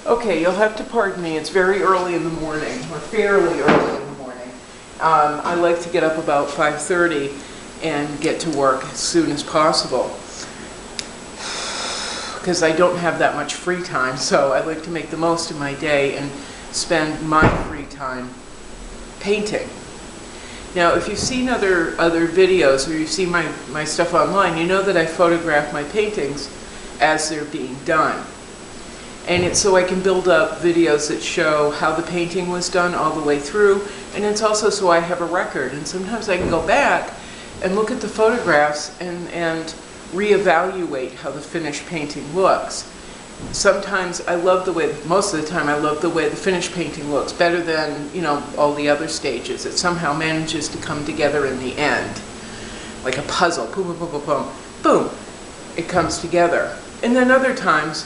Okay, you'll have to pardon me. It's very early in the morning, or fairly early in the morning. I like to get up about 5:30 and get to work as soon as possible because I don't have that much free time, so I like to make the most of my day and spend my free time painting. Now, if you've seen other videos or you've seen my stuff online, you know that I photograph my paintings as they're being done. And it's so I can build up videos that show how the painting was done all the way through, and it's also so I have a record. And sometimes I can go back and look at the photographs and reevaluate how the finished painting looks. Sometimes I love the way, most of the time I love the way the finished painting looks, better than, you know, all the other stages. It somehow manages to come together in the end, like a puzzle. Boom, boom, boom, boom, boom, boom. It comes together. And then other times,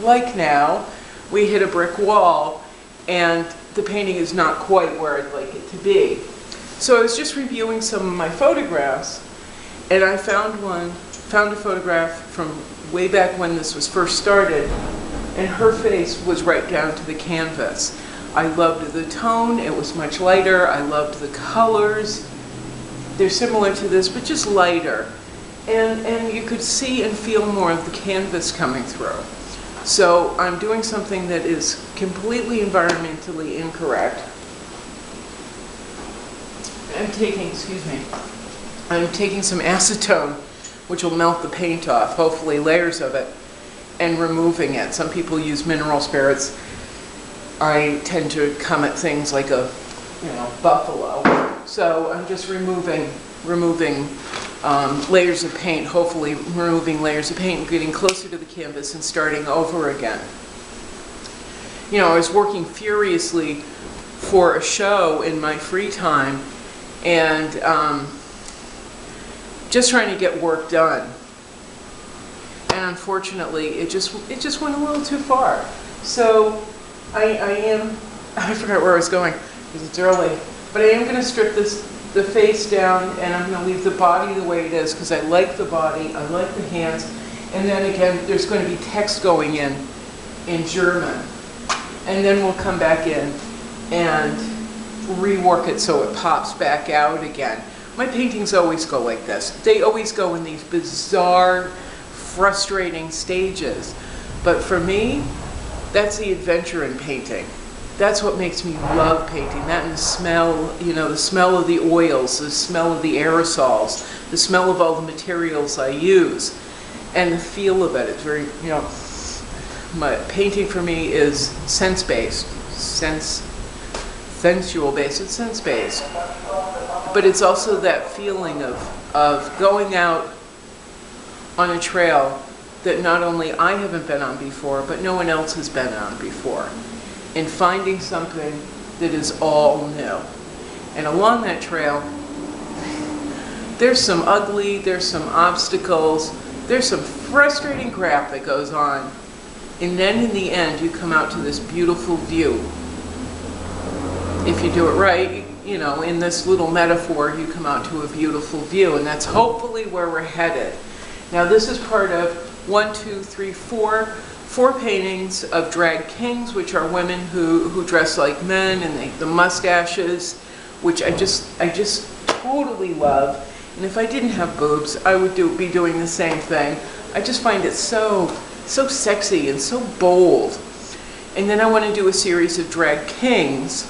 like now, we hit a brick wall and the painting is not quite where I'd like it to be. So I was just reviewing some of my photographs, and I found a photograph from way back when this was first started, and her face was right down to the canvas. I loved the tone, it was much lighter, I loved the colors. They're similar to this, but just lighter. And you could see and feel more of the canvas coming through. So I'm doing something that is completely environmentally incorrect. I'm taking some acetone, which will melt the paint off, hopefully layers of it, and removing it. Some people use mineral spirits. I tend to come at things like a, buffalo. So I'm just removing layers of paint, hopefully removing layers of paint and getting closer to the canvas and starting over again. I was working furiously for a show in my free time and just trying to get work done. And unfortunately, it just went a little too far. So I forgot where I was going because it's early, but I am going to strip the face down, and I'm going to leave the body the way it is because I like the body, I like the hands, and then again there's going to be text going in German, and then we'll come back in and rework it so it pops back out again. My paintings always go like this. They always go in these bizarre, frustrating stages, but for me, that's the adventure in painting. That's what makes me love painting. That and the smell, the smell of the oils, the smell of the aerosols, the smell of all the materials I use, and the feel of it. It's very, my painting for me is sense-based, sensual-based, it's sense-based. But it's also that feeling of going out on a trail that not only I haven't been on before, but no one else has been on before, and finding something that is all new. And along that trail, there's some ugly, there's some obstacles, there's some frustrating crap that goes on. And then in the end, you come out to this beautiful view. If you do it right, in this little metaphor, you come out to a beautiful view, and that's hopefully where we're headed. Now this is part of 4 paintings of drag kings, which are women who dress like men, and the mustaches, which I just totally love. And if I didn't have boobs, I would be doing the same thing. I just find it so sexy and so bold. And then I want to do a series of drag kings.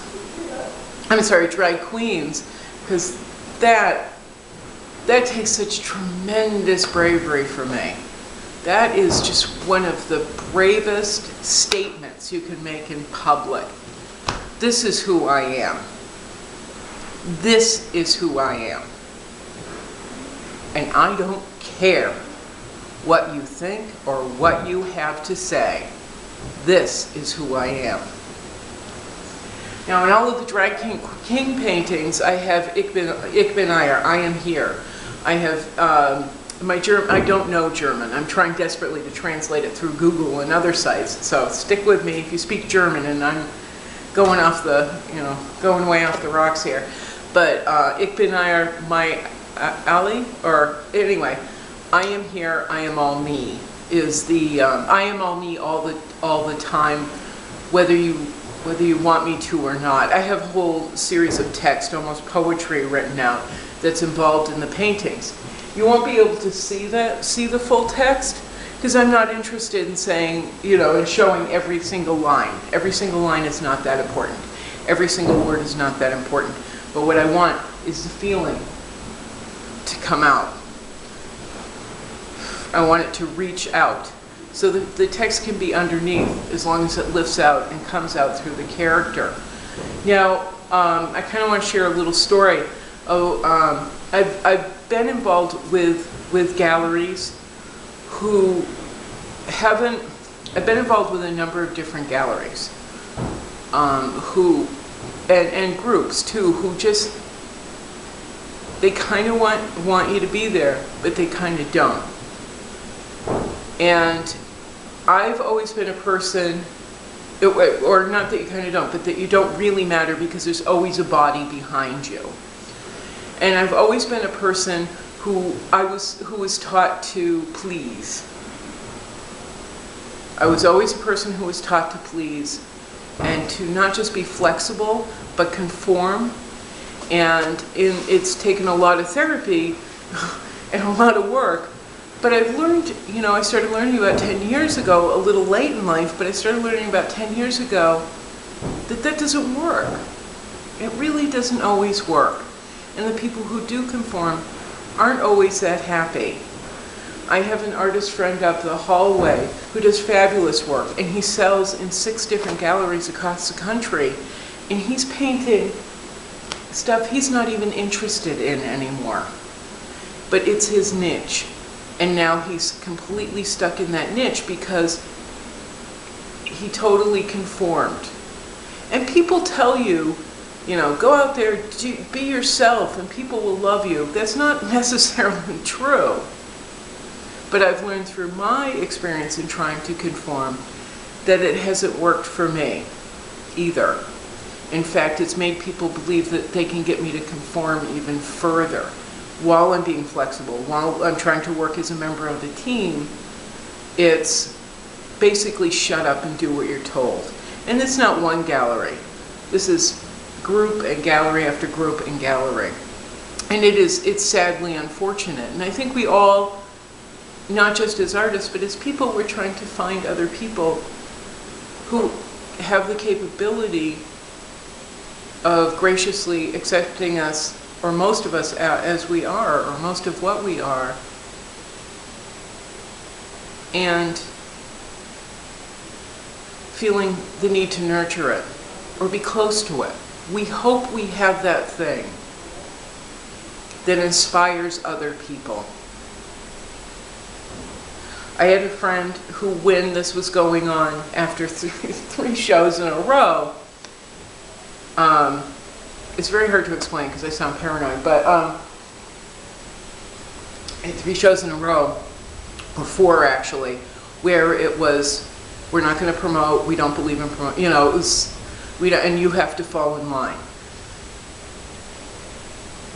Drag queens, because that takes such tremendous bravery for me. That is just one of the bravest statements you can make in public. This is who I am. This is who I am. And I don't care what you think or what you have to say. This is who I am. Now, in all of the drag king paintings, I have Ich bin hier, I am here. I have I don't know German. I'm trying desperately to translate it through Google and other sites. So stick with me if you speak German, and I'm going way off the rocks here. But Ich bin hier, my Ali, or anyway, I am here, I am all me. is the I am all me all the time, whether you want me to or not. I have a whole series of text, almost poetry, written out that's involved in the paintings. You won't be able to see the full text, because I'm not interested in saying, in showing every single line. Every single line is not that important. Every single word is not that important. But what I want is the feeling to come out. I want it to reach out. So the text can be underneath as long as it lifts out and comes out through the character. Now, I kind of want to share a little story. I've been involved with galleries who haven't. I've been involved with a number of different galleries, and groups too, who just, they kind of want you to be there, but they kind of don't. And I've always been a person, or not that you kind of don't, but that you don't really matter because there's always a body behind you. And I've always been a person who was taught to please. I was always a person who was taught to please and to not just be flexible, but conform. And it's taken a lot of therapy and a lot of work. But I've learned, I started learning about 10 years ago, a little late in life, but I started learning about 10 years ago that doesn't work. It really doesn't always work. And the people who do conform aren't always that happy. I have an artist friend up the hallway who does fabulous work, and he sells in 6 different galleries across the country, and he's painting stuff he's not even interested in anymore. But it's his niche. And now he's completely stuck in that niche because he totally conformed. And people tell you, go out there, be yourself, and people will love you. That's not necessarily true. But I've learned through my experience in trying to conform that it hasn't worked for me either. In fact, it's made people believe that they can get me to conform even further. While I'm being flexible, while I'm trying to work as a member of the team, it's basically shut up and do what you're told. And it's not one gallery. This is group and gallery after group and gallery. And it's sadly unfortunate. And I think we all, not just as artists, but as people, we're trying to find other people who have the capability of graciously accepting us, or most of us as we are, or most of what we are, and feeling the need to nurture it, or be close to it. We hope we have that thing that inspires other people. I had a friend who, when this was going on, after three shows in a row, it's very hard to explain because I sound paranoid, but I had 3 shows in a row, or 4 actually, where it was, we're not going to promote, we don't believe in promote, it was, and you have to fall in line.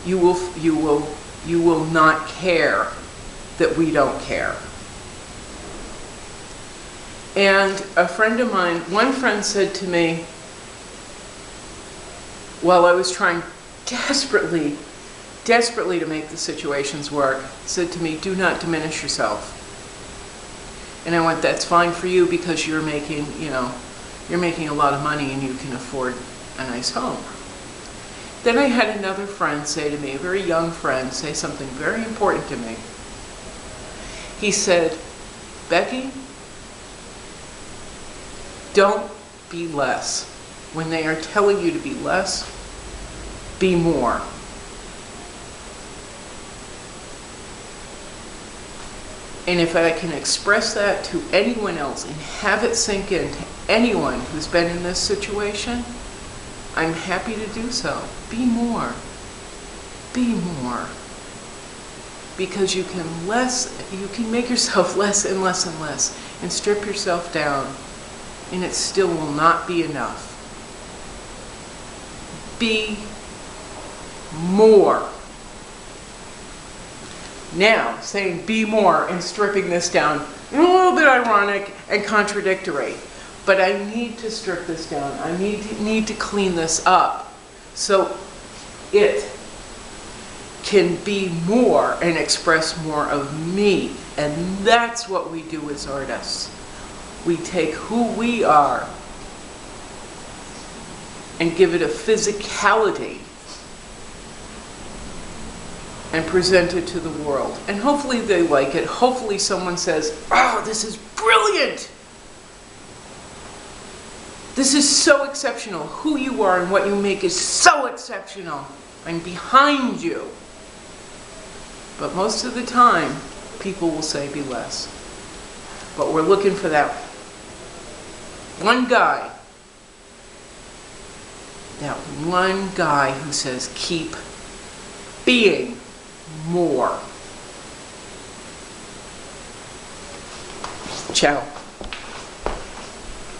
You will not care that we don't care. And a friend of mine, one friend said to me, while I was trying desperately to make the situations work, said to me, do not diminish yourself. And I went, that's fine for you because you're making a lot of money and you can afford a nice home. Then I had another friend say to me, a very young friend, say something very important to me. He said, Becky, don't be less. When they are telling you to be less, be more. And if I can express that to anyone else and have it sink in to anyone who's been in this situation, I'm happy to do so. Be more. Be more. Because you can make yourself less and less and less and strip yourself down, and it still will not be enough. Be more. Now, saying be more and stripping this down, a little bit ironic and contradictory. But I need to strip this down. I need to clean this up so it can be more and express more of me. And that's what we do as artists. We take who we are and give it a physicality and present it to the world. And hopefully they like it. Hopefully someone says, oh, this is brilliant. This is so exceptional. Who you are and what you make is so exceptional. I'm behind you. But most of the time, people will say be less. But we're looking for that one guy. That one guy who says keep being more. Ciao.